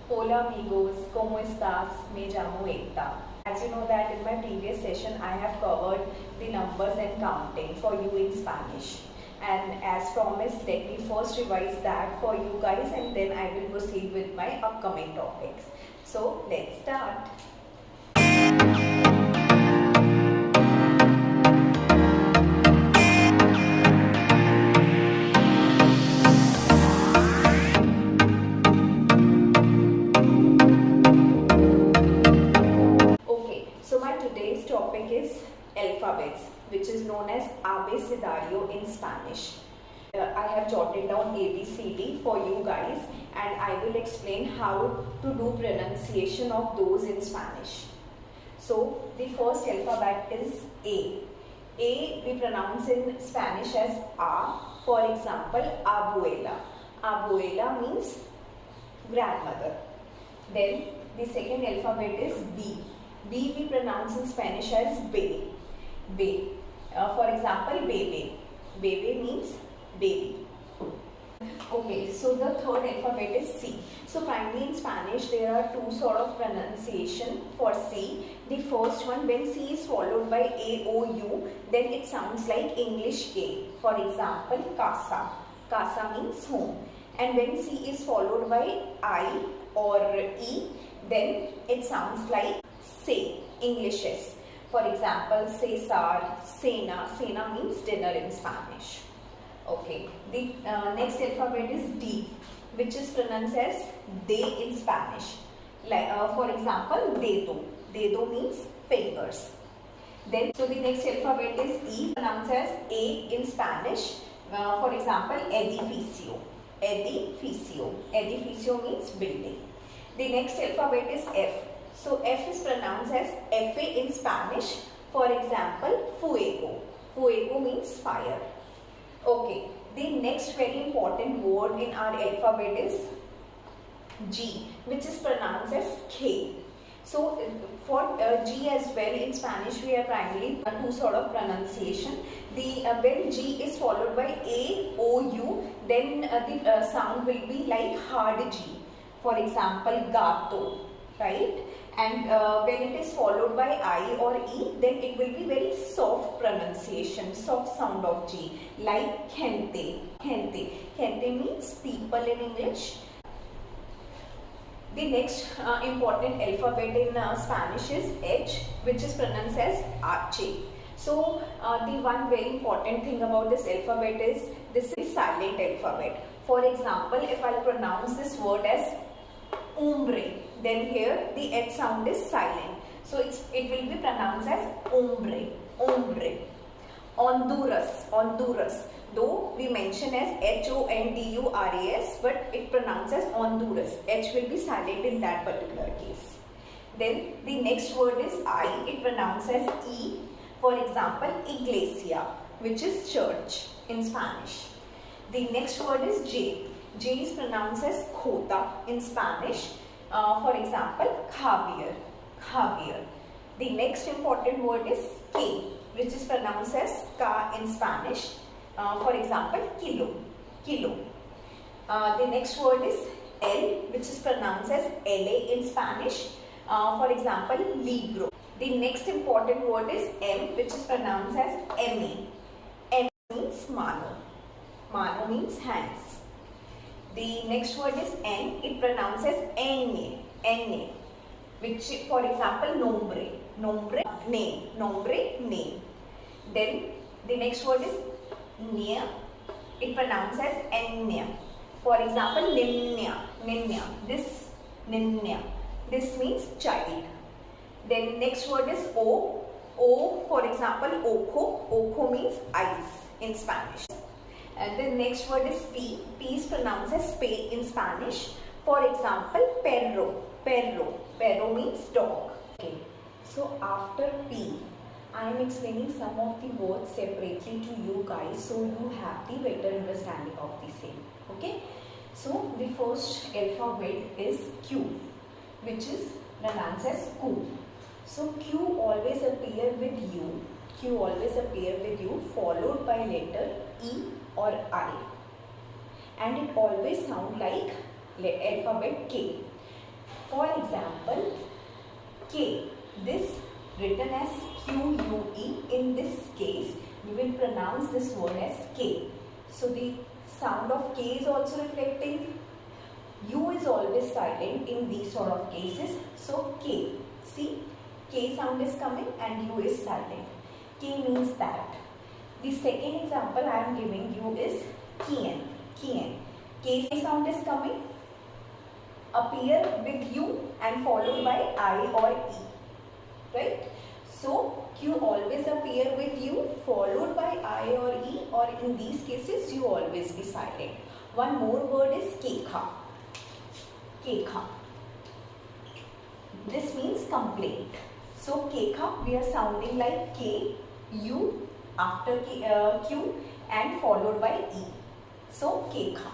Hola amigos, ¿cómo estás? Me llamo eh-tah. As you know that in my previous session I have covered the numbers and counting for you in Spanish. And as promised, let me first revise that for you guys and then I will proceed with my upcoming topics. So let's start. Today's topic is alphabets, which is known as abecedario in Spanish. I have jotted down ABCD for you guys and I will explain how to do pronunciation of those in Spanish. So the first alphabet is A. A we pronounce in Spanish as A. For example, abuela. Abuela means grandmother. Then the second alphabet is B. B we pronounce in Spanish as be. Be. For example, bebe. Bebe means baby. Okay, so the third alphabet is C. So primarily in Spanish there are two sort of pronunciation for C. The first one, when C is followed by A, O, U, then it sounds like English A. For example, casa. Casa means home. And when C is followed by I or E, then it sounds like say, Englishes. For example, Cesar, cena. Cena means dinner in Spanish. Okay. The next alphabet is D, which is pronounced as de in Spanish. Like, for example, dedo. Dedo means fingers. Then, so the next alphabet is E, pronounced as A in Spanish. For example, edificio. Edificio. Edificio means building. The next alphabet is F. So F is pronounced as eh-feh in Spanish. For example, fuego. Fuego means fire. Okay. The next very important word in our alphabet is G, which is pronounced as K. So for G as well in Spanish we have primarily two sort of pronunciation. The when G is followed by A, O, U, then the sound will be like hard G. For example, gato, right? And when it is followed by I or E, then it will be very soft pronunciation, soft sound of G, like gente. Gente. Gente means people in English. The next important alphabet in Spanish is H, which is pronounced as ah-cheh. So the one very important thing about this alphabet is this is silent alphabet. For example, if I pronounce this word as umbre, then here the H sound is silent. So it will be pronounced as ombre, ombre. Honduras, Honduras. Though we mention as Honduras, but it pronounces Honduras. H will be silent in that particular case. Then the next word is I. It pronounces as E. For example, iglesia, which is church in Spanish. The next word is J. J is pronounced as ho-tah in Spanish. For example, Javier, Javier. The next important word is K, which is pronounced as ka in Spanish. For example, kilo, kilo. The next word is L, which is pronounced as LA in Spanish. For example, libro. The next important word is M, which is pronounced as eh-neh. M means mano. Mano means hands. The next word is N. It pronounces eh-nyeh, eh-nyeh, which, for example, nombre, nombre, name, nombre, name. Then the next word is nyeh. It pronounces eh-nyeh. For example, nimnya, nimnya. This nimnya. This means child. Then next word is O. O, for example, ojo. Ojo means eyes in Spanish. And the next word is P. P is pronounced as pe in Spanish. For example, perro. Perro. Perro means dog. Okay. So after P, I am explaining some of the words separately to you guys so you have the better understanding of the same. Okay. So the first alphabet is Q, which is pronounced as Q. So Q always appear with U. Q always appear with U followed by letter E or I, and it always sound like alphabet K. K. This written as Q-U-E. In this case, we will pronounce this word as K. So the sound of K is also reflecting. U is always silent in these sort of cases. So K. See, K sound is coming and U is silent. K means that. The second example I am giving you is Kien. Kien. K sound is coming. Appear with U and followed by I or E. Right? So Q always appear with U followed by I or E, or in these cases you always be silent. One more word is Kekha. Kekha. This means complaint. So Kekha, we are sounding like K, U after Q and followed by E. So Kekha.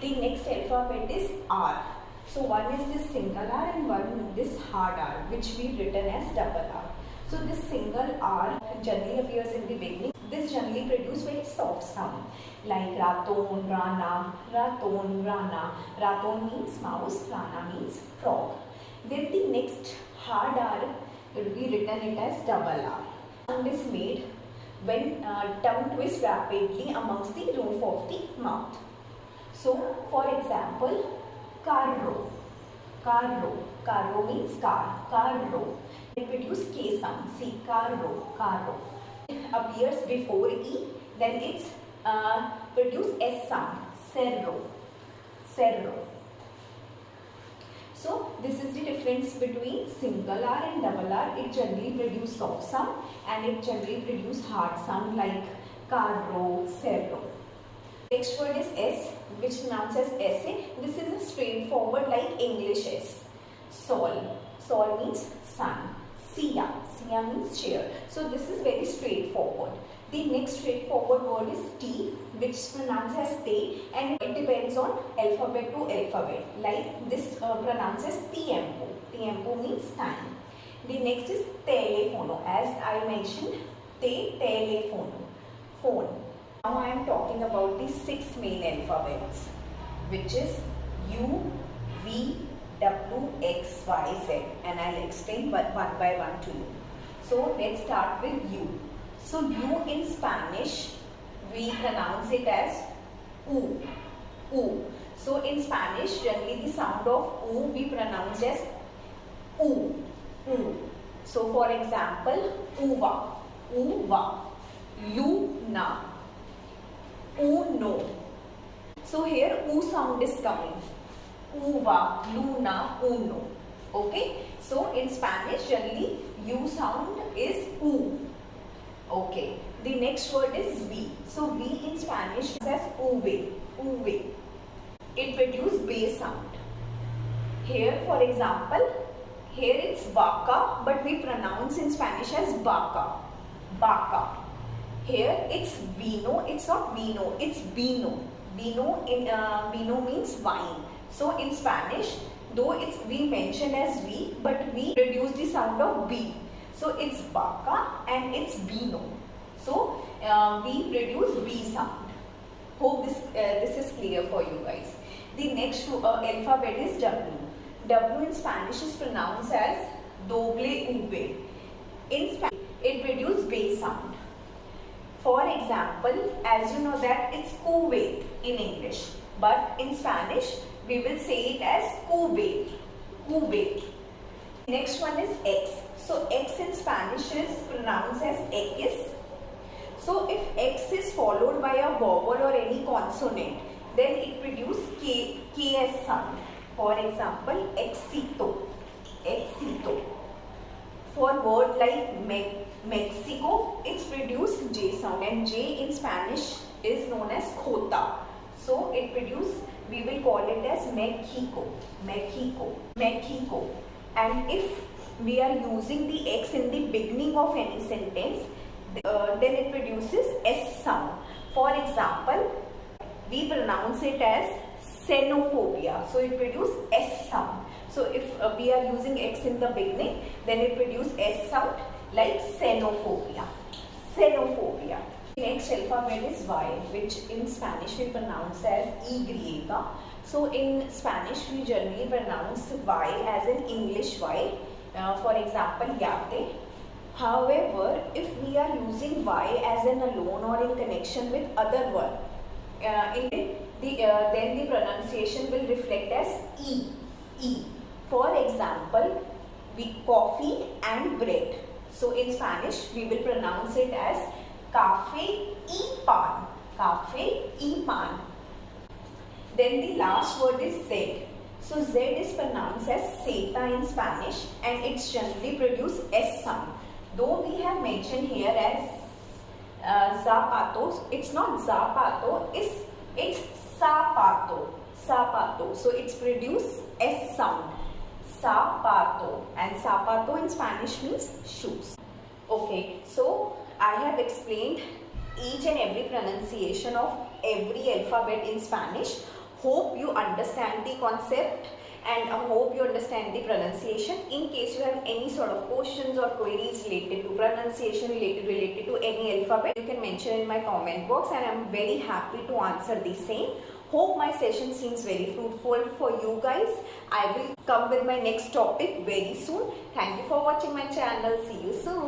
The next alphabet is R. So one is this single R and one this hard R, which we written as double R. So this single R generally appears in the beginning. This generally produce very soft sound like raton, rana, raton, rana. Raton means mouse, rana means frog. Then the next hard R will be written it as double R. Sound is made when tongue twists rapidly amongst the roof of the mouth. So, for example, carro. Carro. Carro means car. Carro. It produces K sound. See, carro. Carro. It appears before E. Then it's produce S sound. Cerro. Cerro. So, this is the difference between single R and double R. It generally produce soft sound and it generally produce hard sound like carro, cerro. Next word is S, which pronounced as eh-seh. This is a straightforward like English S. Sol. Sol means sun. Sia. Sia means chair. So this is very straightforward. The next straightforward word is T, which is pronounced as te, and it depends on alphabet to alphabet. Like this pronounced as tiempo. Tiempo means time. The next is telephono. As I mentioned, telephono. Phone. Now I am talking about the 6 main alphabets, which is U, V, W, X, Y, Z, and I'll explain one by one to you. So let's start with U. So U in Spanish, we pronounce it as U. U. So in Spanish, generally the sound of U we pronounce as U. U. So for example, uva, uva, luna, uno. So here U sound is coming. Uva, luna, uno. Okay. So in Spanish generally U sound is U. Okay. The next word is V. So V in Spanish says oo-beh. Oo-beh. It produces bass sound. Here for example, here it's vaca, but we pronounce in Spanish as vaca. Vaca. Here it's vino, it's not vino, it's vino. Vino in vino means wine. So in Spanish, though it's we mentioned as V, but we reduce the sound of B. So it's vaca and it's vino. So we produce B sound. Hope this is clear for you guys. The next alphabet is W. W in Spanish is pronounced as dob-leh oo-beh. In Spanish, it produces bass sound. For example, as you know that it's Kuwait in English, but in Spanish we will say it as Kuwait. Kuwait. Next one is X. So X in Spanish is pronounced as X. So if X is followed by a vowel or any consonant, then it produces KS sound. For example, éxito. Éxito. For word like Mexico, it's produced J sound, and J in Spanish is known as ho-tah. So it produces, we will call it as Mexico. Mexico. Mexico. And if we are using the X in the beginning of any sentence, then it produces S sound. For example, we pronounce it as xenophobia. So it produces S sound. So if we are using X in the beginning, then it produces S sound like xenophobia. Xenophobia. Next alphabet is Y, which in Spanish we pronounce as Y. So in Spanish we generally pronounce Y as in English Y. For example, yate. However, if we are using y as an alone or in connection with other word, then the pronunciation will reflect as e. For example, coffee and bread. So in Spanish, we will pronounce it as café y pan. Café y pan. Then the last word is z. So z is pronounced as seta in Spanish, and it's generally produce s sound. Though we have mentioned here as zapato, it's not zapato, it's zapato. So it's produce s sound. Zapato, and zapato in Spanish means shoes. Okay, so I have explained each and every pronunciation of every alphabet in Spanish. Hope you understand the concept, and I hope you understand the pronunciation. In case you have any sort of questions or queries related to pronunciation, related to any alphabet, you can mention in my comment box, and I am very happy to answer the same. Hope my session seems very fruitful for you guys. I will come with my next topic very soon. Thank you for watching my channel. See you soon.